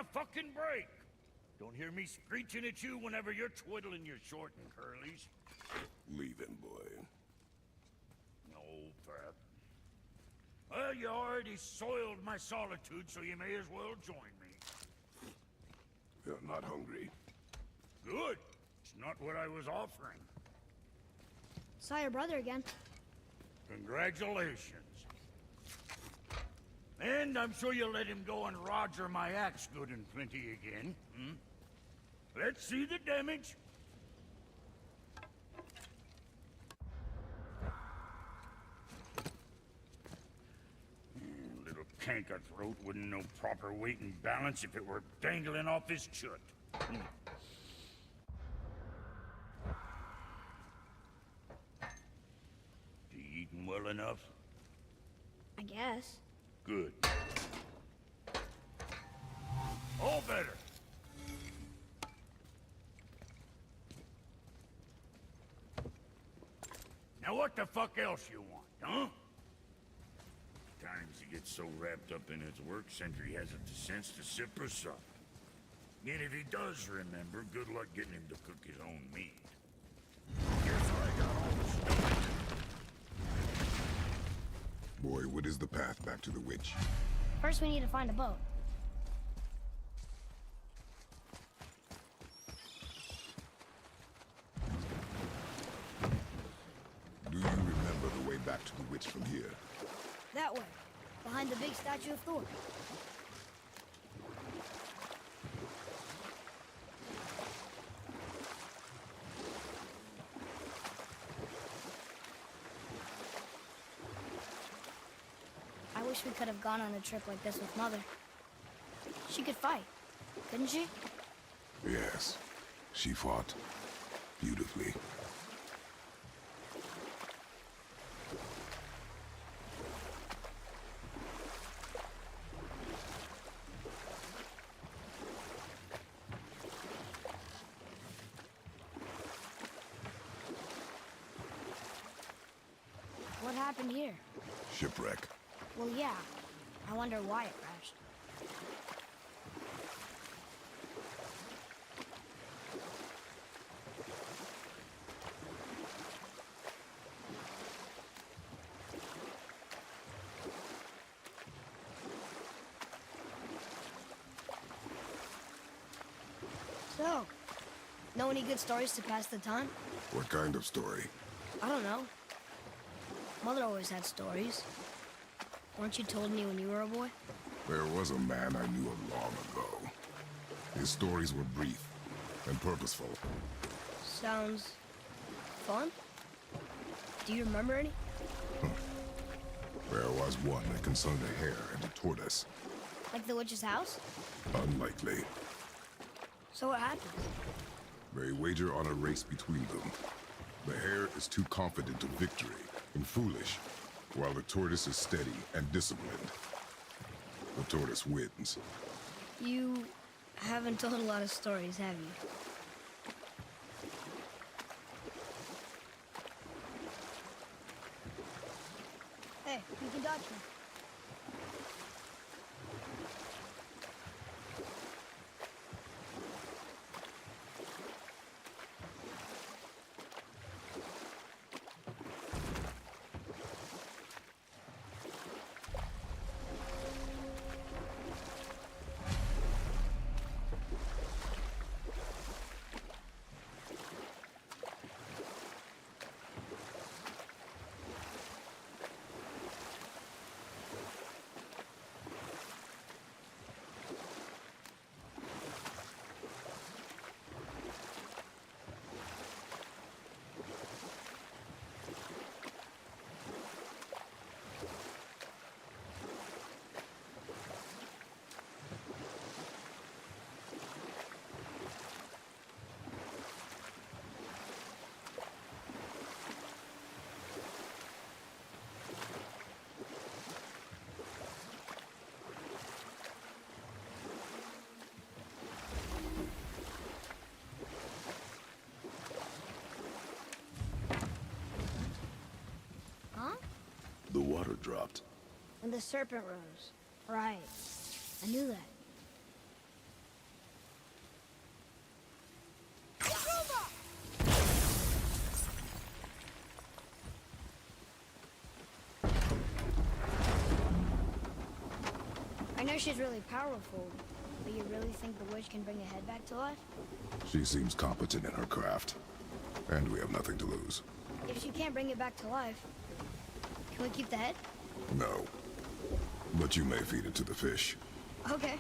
a fucking break! Don't hear me screeching at you whenever you're twiddling your short and curlies. Leave him, boy. No, Pep. Well, you already soiled my solitude, so you may as well join me. You're not hungry. Good. It's not what I was offering. Saw your brother again. Congratulations. And I'm sure you'll let him go and Roger my axe good and plenty again. Hmm? Let's see the damage. Little canker throat wouldn't know proper weight and balance if it were dangling off his chut. Hmm. You eating well enough? I guess. Good. All better. Now what the fuck else you want, huh? Times he gets so wrapped up in his work, Sentry hasn't the sense to sip or sup. And if he does remember, good luck getting him to cook his own meat. Guess I got all the stuff. Boy, what is the path back to the witch? First we need to find a boat. Do you remember the way back to the witch from here? That way. Behind the big statue of Thor. I wish we could have gone on a trip like this with Mother. She could fight, couldn't she? Yes. She fought beautifully. What happened here? Shipwreck. Well, yeah. I wonder why it crashed. So, know any good stories to pass the time? What kind of story? I don't know. Mother always had stories. Weren't you told me when you were a boy? There was a man I knew of long ago. His stories were brief and purposeful. Sounds fun. Do you remember any? There was one that concerned a hare and a tortoise. Like the witch's house? Unlikely. So what happened? They wager on a race between them. The hare is too confident of victory and foolish, while the tortoise is steady and disciplined. The tortoise wins. You haven't told a lot of stories, have you? Hey, you can dodge me. The water dropped. And the serpent rose. Right. I knew that. know she's really powerful, but you really think the witch can bring a head back to life? She seems competent in her craft. And we have nothing to lose. If she can't bring it back to life, can we keep the head? No. But you may feed it to the fish. Okay.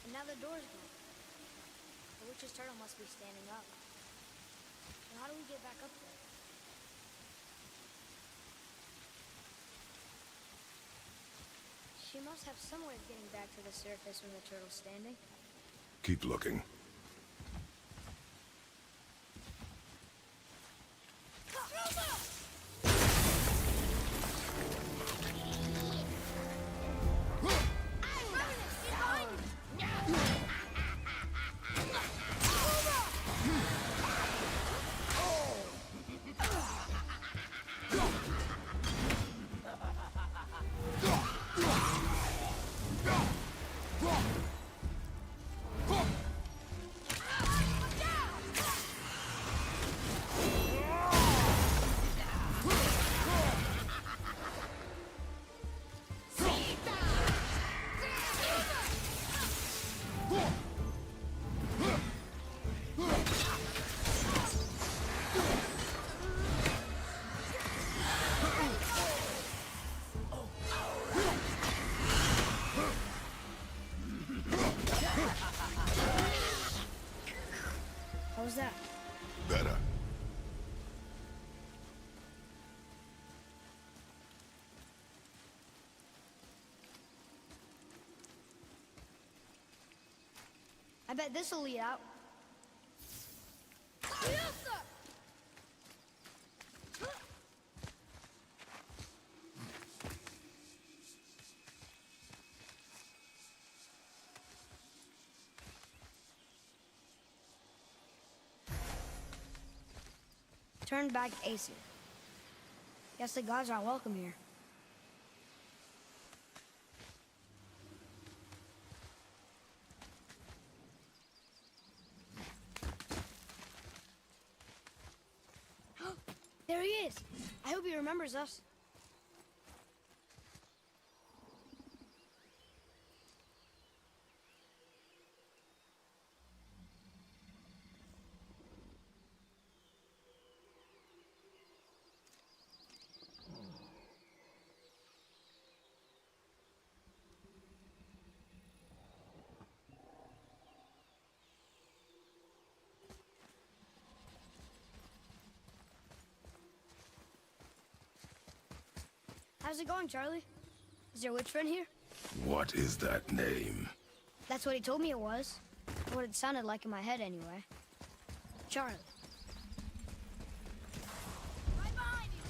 And now the door's gone. The witch's turtle must be standing up. Now how do we get back up there? She must have some way of getting back to the surface when the turtle's standing. Keep looking. How was that? Better. I bet this'll lead out. Turn back Aesir. Guess the gods aren't welcome here. There he is. I hope he remembers us. How's it going, Charlie? Is your witch friend here? What is that name? That's what he told me it was. What it sounded like in my head, anyway. Charlie. Right behind you.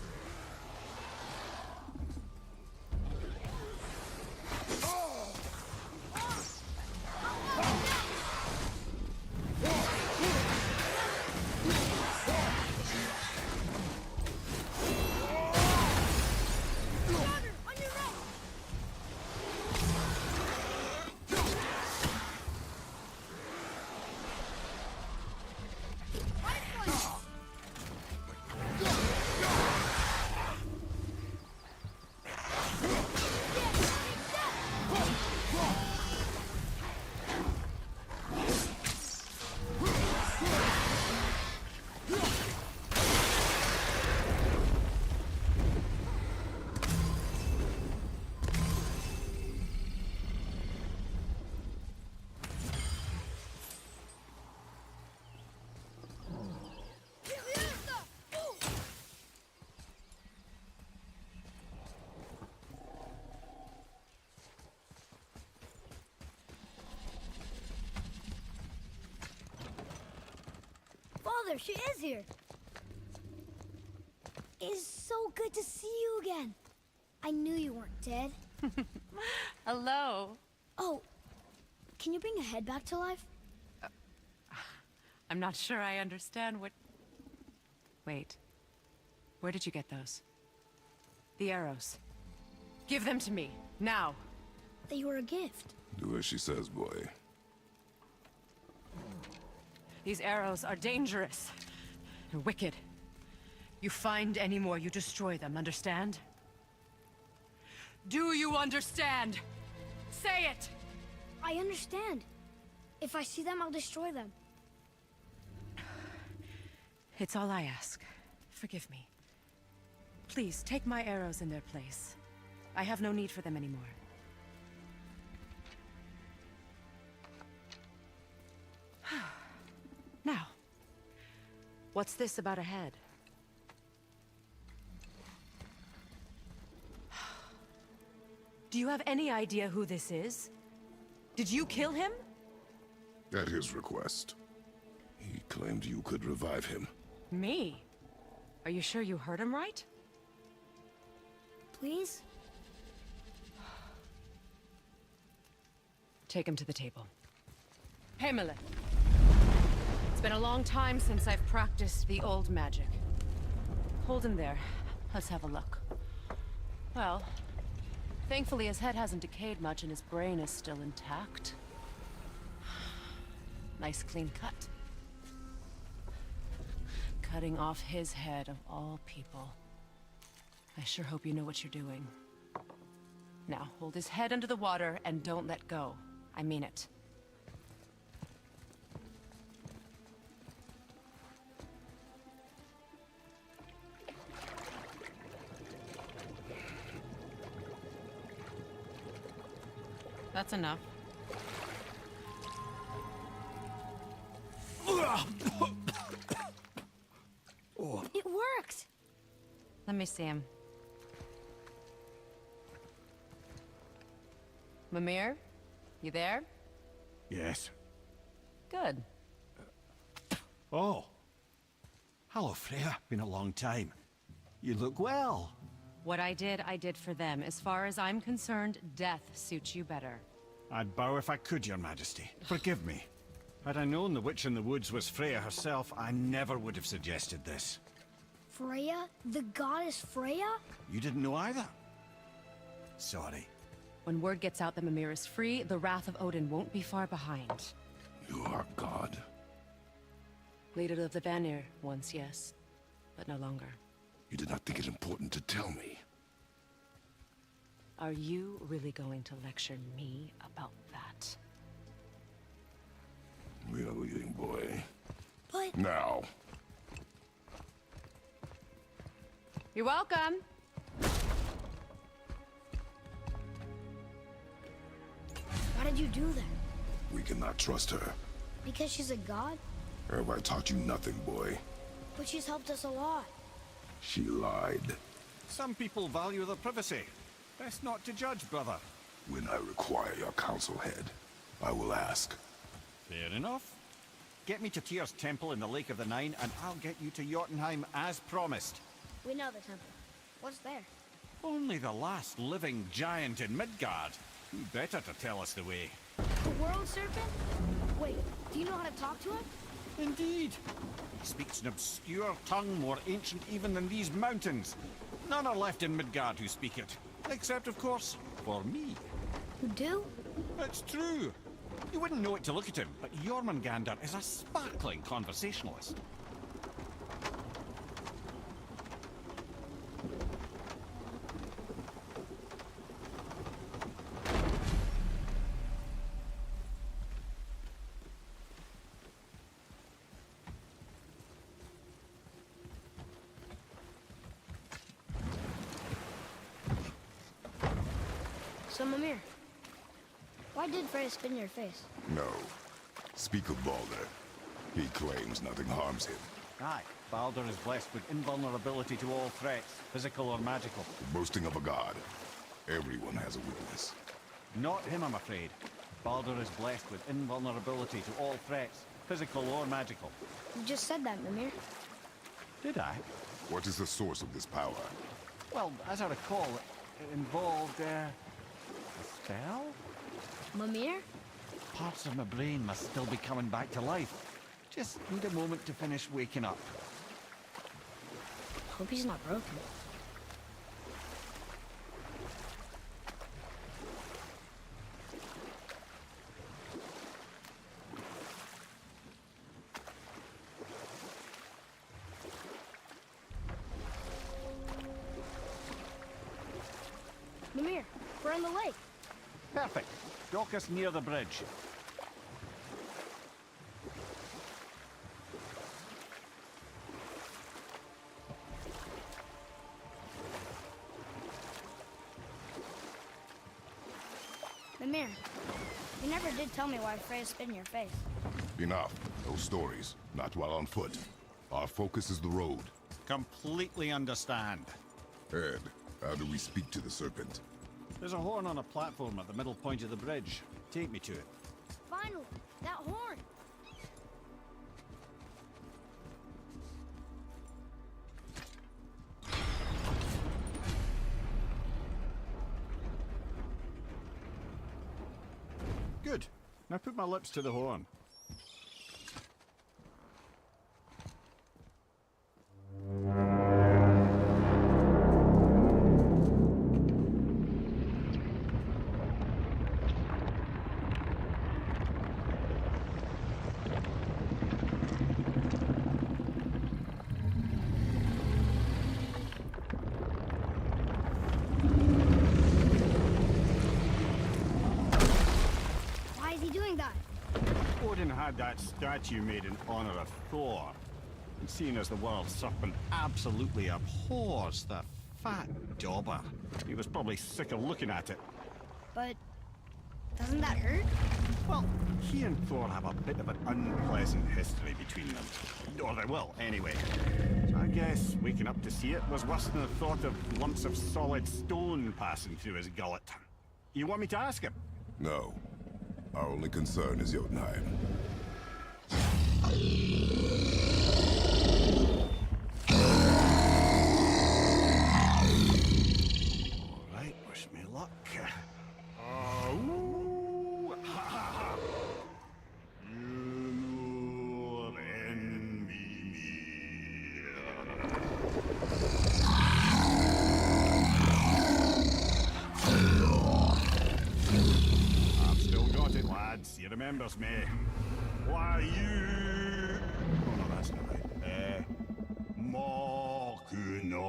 Father, she is here. It is so good to see you again. I knew you weren't dead. Hello. Oh, can you bring a head back to life? I'm not sure I understand what... Wait. Where did you get those? The arrows. Give them to me, now. that you were a gift. Do as she says, boy. These arrows are dangerous. They're wicked. You find any more, you destroy them, understand? Do you understand? Say it! I understand. If I see them, I'll destroy them. It's all I ask. Forgive me. Please, take my arrows in their place. I have no need for them anymore. Now, what's this about a head? Do you have any idea who this is? Did you kill him? At his request. He claimed you could revive him. Me? Are you sure you heard him right? Please? Take him to the table. Himalith. It's been a long time since I've practiced the old magic. Hold him there. Let's have a look. Well, thankfully his head hasn't decayed much and his brain is still intact. Nice clean cut. Cutting off his head of all people. I sure hope you know what you're doing. Now, hold his head under the water and don't let go. I mean it. That's enough. It worked! Let me see him. Mimir? You there? Yes. Good. Oh. Hello, Freya. Been a long time. You look well. What I did for them. As far as I'm concerned, death suits you better. I'd bow if I could, Your Majesty. Forgive me. Had I known the witch in the woods was Freya herself, I never would have suggested this. Freya? The goddess Freya? You didn't know either? Sorry. When word gets out that Mimir is free, the wrath of Odin won't be far behind. You are God. Leader of the Vanir, once, yes. But no longer. You did not think it important to tell me. Are you really going to lecture me about that? We are leaving, boy. But Now. You're welcome. why did you do that? We cannot trust her. Because she's a god? Have I taught you nothing, boy? But she's helped us a lot. She lied. Some people value their privacy. Best not to judge, brother. When I require your council head, I will ask. Fair enough. Get me to Tyr's temple in the Lake of the Nine, and I'll get you to Jotunheim as promised. We know the temple. What's there? Only the last living giant in Midgard. Who better to tell us the way? The world serpent? Wait, do you know how to talk to him? Indeed. He speaks an obscure tongue more ancient even than these mountains. None are left in Midgard who speak it. Except, of course, for me. You do? It's true. You wouldn't know it to look at him, but Jormungandr is a sparkling conversationalist. So, Mimir, why did Freya spit in your face? No. Speak of Balder. He claims nothing harms him. Aye, Baldur is blessed with invulnerability to all threats, physical or magical. Boasting of a god. Everyone has a weakness. Not him, I'm afraid. Baldur is blessed with invulnerability to all threats, physical or magical. You just said that, Mimir. Did I? What is the source of this power? Well, as I recall, it involved, a spell? Mimir? Parts of my brain must still be coming back to life. Just need a moment to finish waking up. Hope he's not broken. in the lake. Perfect. Dock us near the bridge. Mimir, you never did tell me why Freya spit in your face. Enough. No stories. Not while on foot. Our focus is the road. Completely understand. Ed, how do we speak to the serpent? There's a horn on a platform at the middle point of the bridge. Take me to it. Finally, that horn! Good. Now put my lips to the horn. Why is he doing that? Odin had that statue made in honor of Thor. And seeing as the world serpent absolutely abhors the fat dauber, he was probably sick of looking at it. But doesn't that hurt? Well, he and Thor have a bit of an unpleasant history between them. Or they will, anyway. So I guess waking up to see it was worse than the thought of lumps of solid stone passing through his gullet. You want me to ask him? No. Our only concern is Jotunheim. Alright, wish me luck. Ooh, ha, ha, ha. Nur en Mimir. I've still got it, lads. He remembers me. Why you? Oh no, that's not right. Mokuno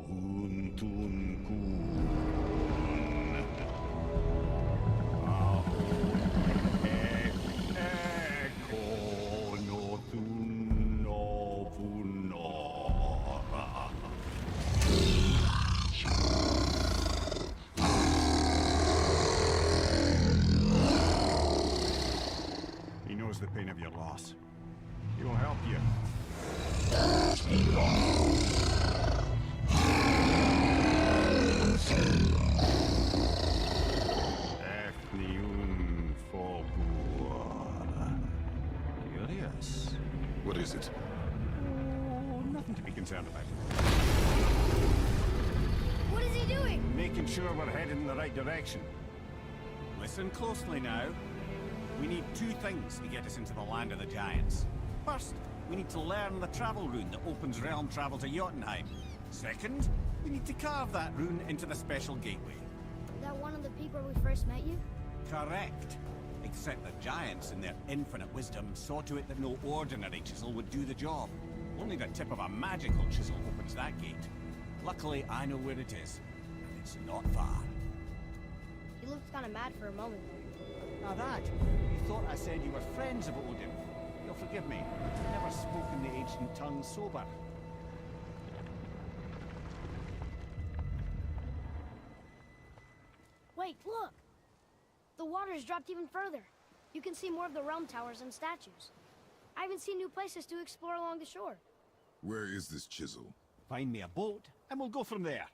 Huntun Kun. Eko no Thun no Vunora. He knows the pain of your loss. He will help you. Ethniun Fogur. Curious. What is it? Oh, nothing to be concerned about. What is he doing? Making sure we're heading in the right direction. Listen closely now. We need two things to get us into the land of the giants. First, we need to learn the travel rune that opens realm travel to Jotunheim. Second, we need to carve that rune into the special gateway. Is that one of the peak where we first met you? Correct. Except the giants, in their infinite wisdom, saw to it that no ordinary chisel would do the job. Only the tip of a magical chisel opens that gate. Luckily, I know where it is. And it's not far. He looked kind of mad for a moment there. Now that, you thought I said you were friends of Odin. You'll forgive me. I've never spoken the ancient tongue sober. Wait, look! The water's dropped even further. You can see more of the realm towers and statues. I even see new places to explore along the shore. Where is this chisel? Find me a boat, and we'll go from there.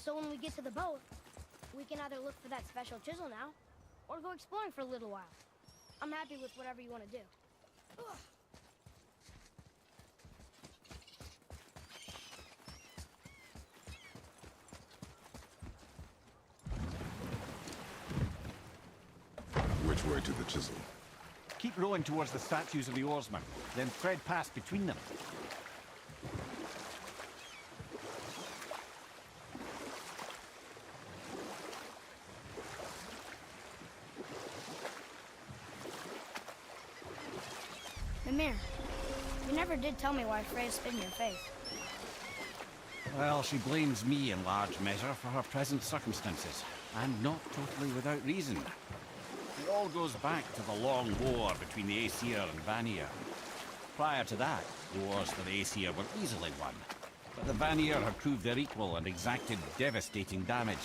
So when we get to the boat, we can either look for that special chisel now, or go exploring for a little while. I'm happy with whatever you want to do. Ugh. Which way to the chisel? Keep rowing towards the statues of the oarsmen, then thread past between them. Mimir, you never did tell me why Freya spit in your face. Well, she blames me in large measure for her present circumstances, and not totally without reason. It all goes back to the long war between the Aesir and Vanir. Prior to that, wars for the Aesir were easily won, but the Vanir had proved their equal and exacted devastating damage.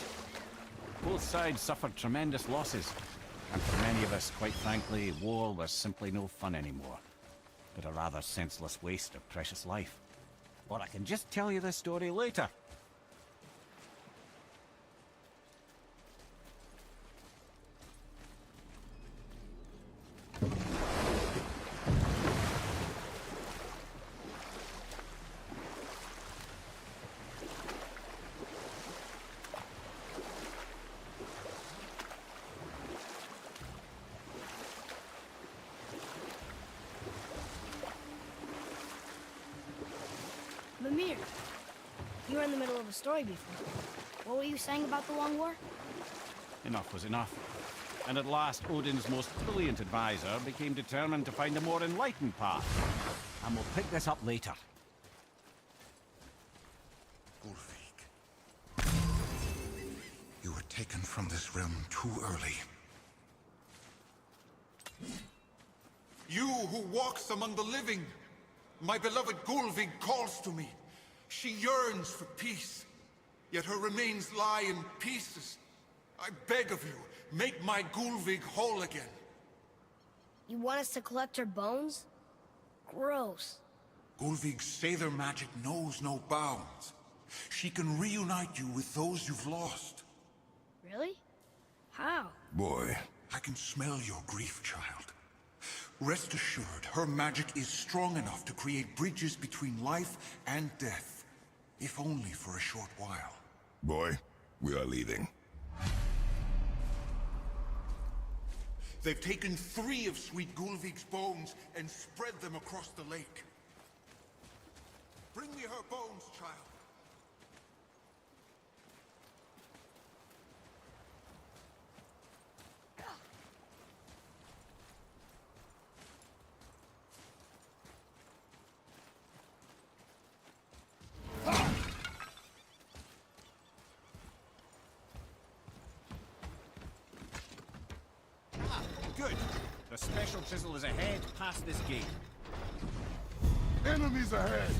Both sides suffered tremendous losses, and for many of us, quite frankly, war was simply no fun anymore, but a rather senseless waste of precious life. Or I can just tell you this story later. Mimir, you were in the middle of a story before. What were you saying about the Long War? Enough was enough. And at last, Odin's most brilliant advisor became determined to find a more enlightened path. And we'll pick this up later. Ulfric. You were taken from this realm too early. You who walks among the living! My beloved Gulvig calls to me. She yearns for peace, yet her remains lie in pieces. I beg of you, make my Gulvig whole again. You want us to collect her bones? Gross. Gulvig's Seidr magic knows no bounds. She can reunite you with those you've lost. Really? How? Boy, I can smell your grief, child. Rest assured, her magic is strong enough to create bridges between life and death, if only for a short while. boy, we are leaving. They've taken 3 of Sweet Gulvig's bones and spread them across the lake. Bring me her bones, child. Good. The special chisel is ahead past this gate. Enemies ahead!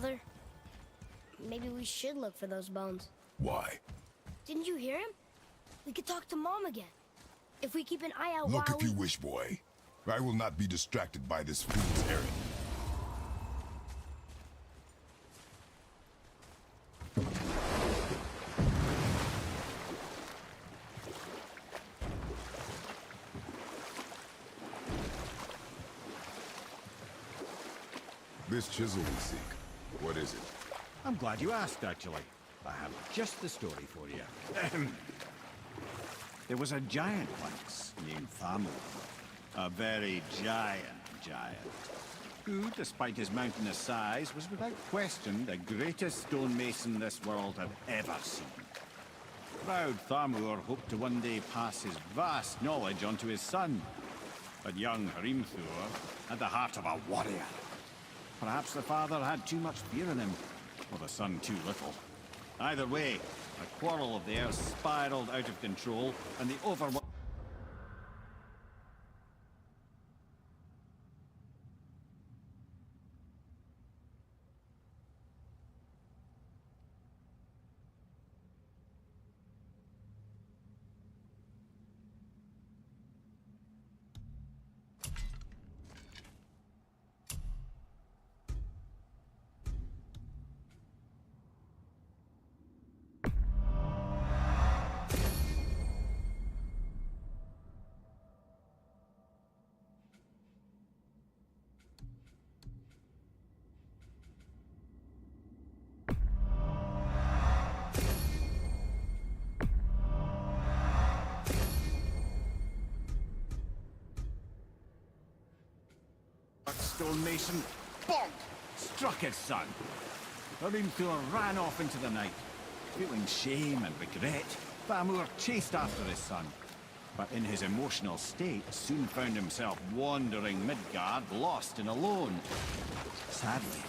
Father, maybe we should look for those bones. Why? Didn't you hear him? We could talk to Mom again. If we keep an eye out Look while if you wish, boy. I will not be distracted by this fool's errand. This chisel we seek, what is it? I'm glad you asked, actually. I have just the story for you. Ahem. There was a giant once named Thamur. A very giant, who, despite his mountainous size, was without question the greatest stonemason this world had ever seen. Proud Thamur hoped to one day pass his vast knowledge on to his son. But young Hrimthur had the heart of a warrior. Perhaps the father had too much fear in him, or the son too little. Either way, a quarrel of theirs spiraled out of control, and the overwhelming... stonemason, bonk, struck his son. Hrimthur ran off into the night. Feeling shame and regret, Thamur chased after his son. But in his emotional state, soon found himself wandering Midgard, lost and alone. Sadly,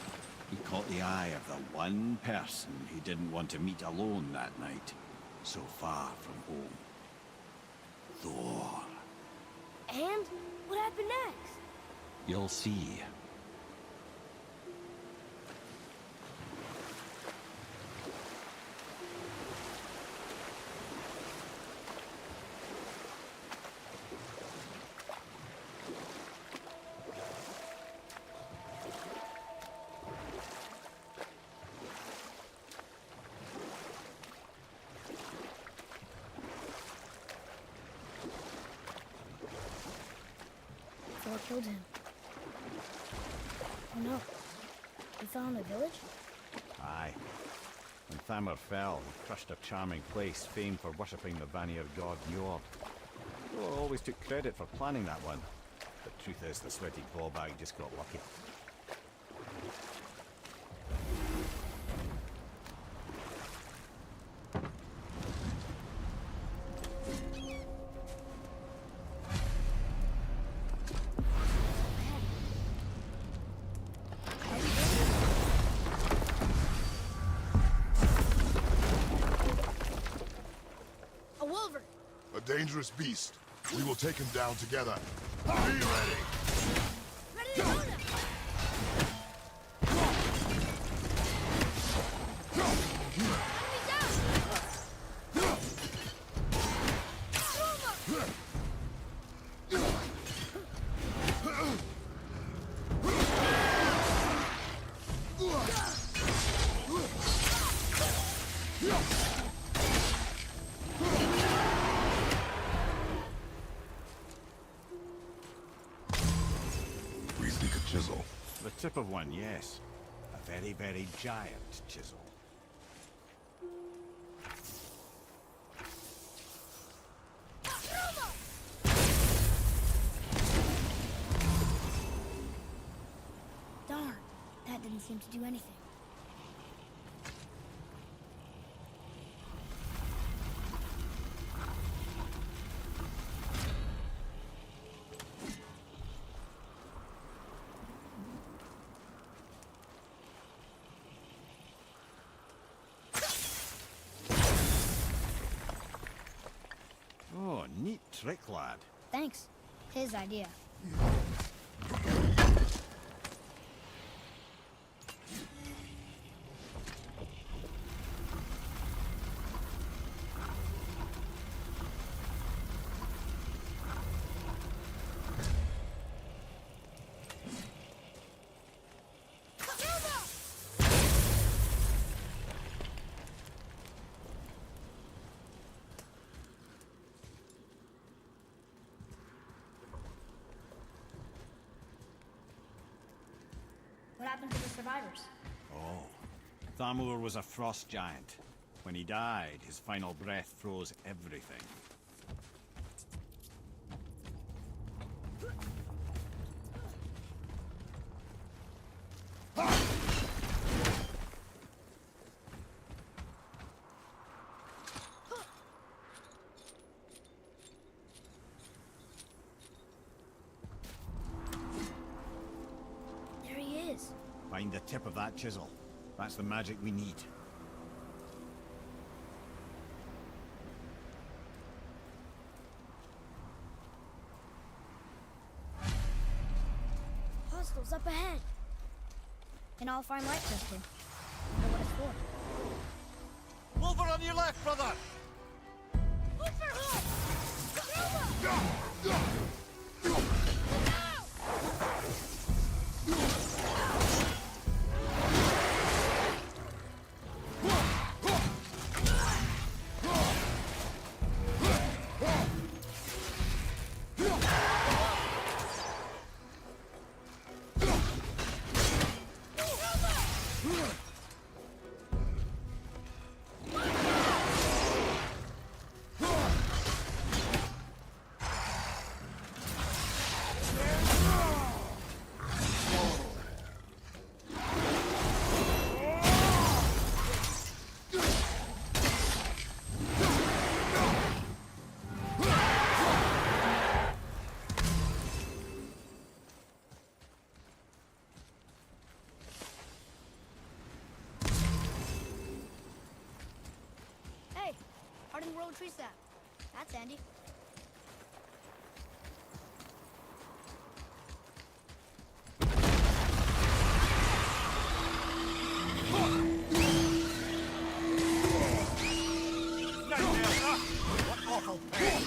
he caught the eye of the one person he didn't want to meet alone that night, so far from home. Thor. And what happened next? You'll see. Thor killed him. Oh no. He fell in the village? Aye. When Thamur fell, he crushed a charming place famed for worshipping the Vanir god Njord. Thor always took credit for planning that one. The truth is, the sweaty ballbag just got lucky. A wolverine! A dangerous beast. We will take him down together. Be ready! Ready to go now! Enemy down! We seek a chisel. The tip of one, yes. A very, very giant chisel. Darn, that didn't seem to do anything. Oh, neat trick, lad. Thanks. His idea. survivors. Oh. Thamur was a frost giant. When he died, his final breath froze everything. There he is. Find the tip of that chisel. That's the magic we need. Hostiles up ahead. An all-fine light crystal. I know what it's for. Over on your left, brother! Hey, Arden World Tree Sap. That's handy. What awful pain!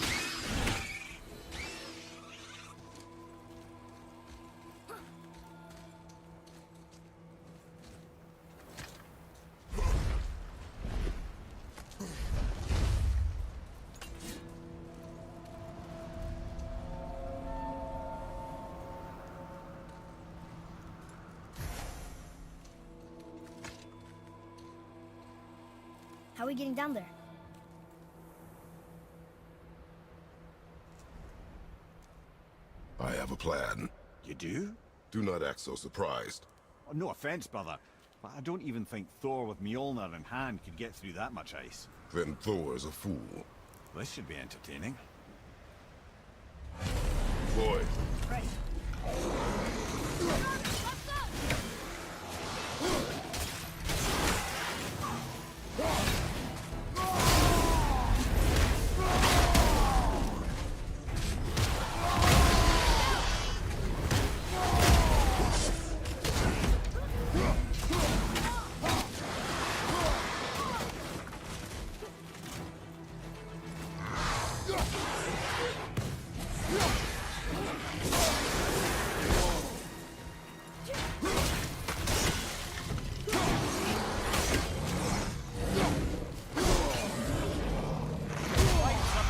How are we getting down there? I have a plan. You do? Do not act so surprised. Oh, no offense, brother, but I don't even think Thor with Mjolnir in hand could get through that much ice. Then Thor's a fool. This should be entertaining. Boy, Right.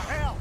Hell!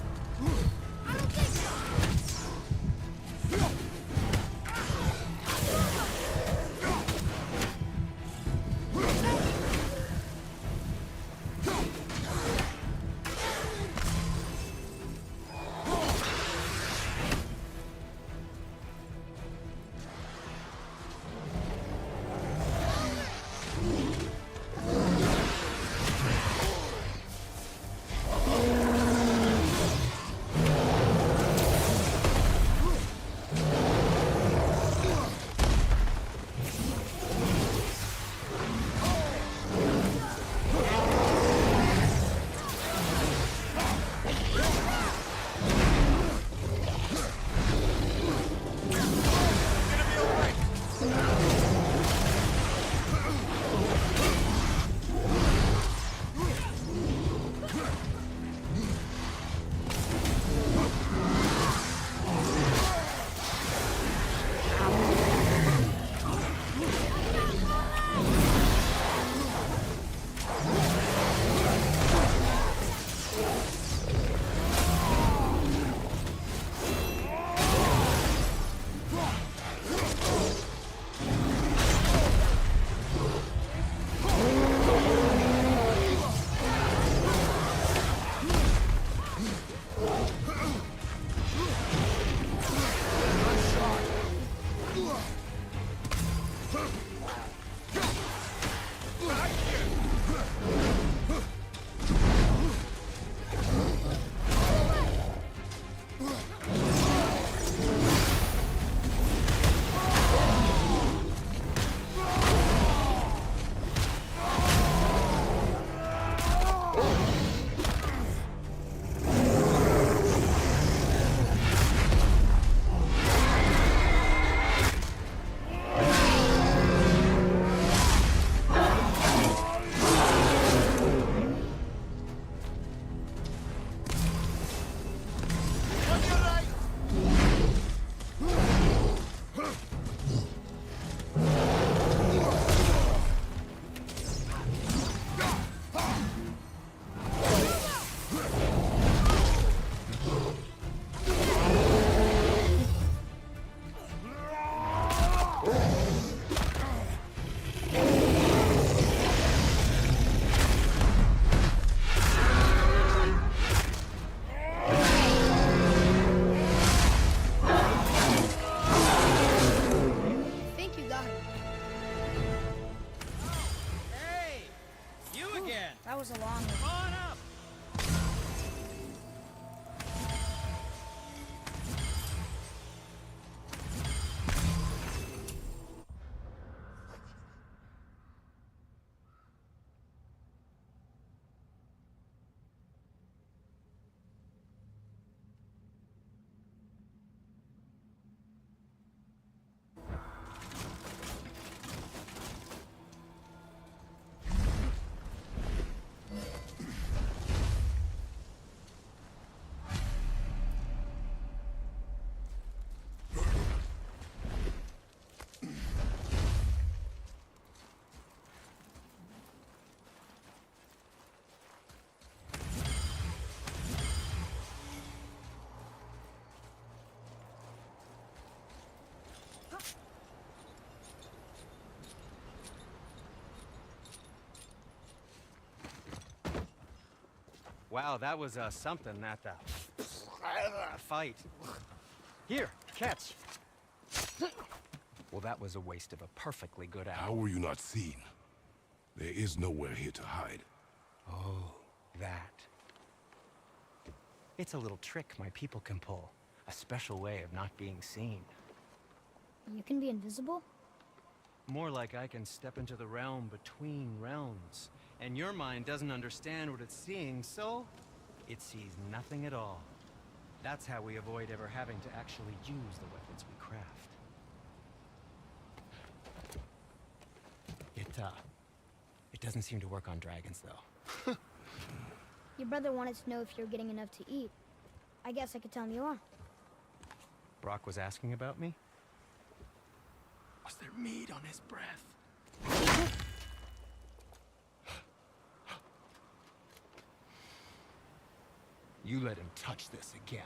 Wow, that was something, that fight. Here, catch. Well, that was a waste of a perfectly good How apple. were you not seen? There is nowhere here to hide. Oh, that. It's a little trick my people can pull. A special way of not being seen. You can be invisible? More like I can step into the realm between realms. And your mind doesn't understand what it's seeing, so it sees nothing at all. That's how we avoid ever having to actually use the weapons we craft. It doesn't seem to work on dragons, though. Your brother wanted to know if you're getting enough to eat. I guess I could tell him you are. Brock was asking about me? Was there meat on his breath? You let him touch this again.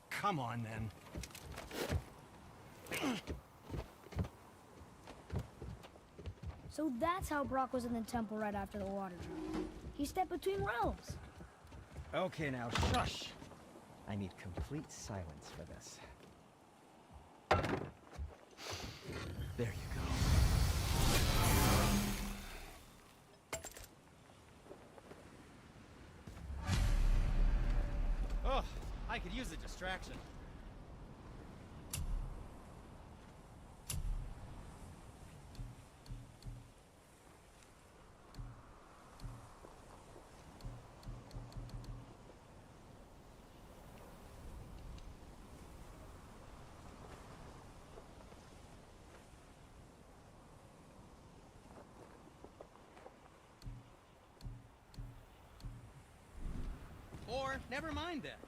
Come on, then. So that's how Brock was in the temple right after the water dropped. He stepped between realms. Okay, now, shush! I need complete silence for this. There you go. Oh, I could use a distraction. Or, never mind that.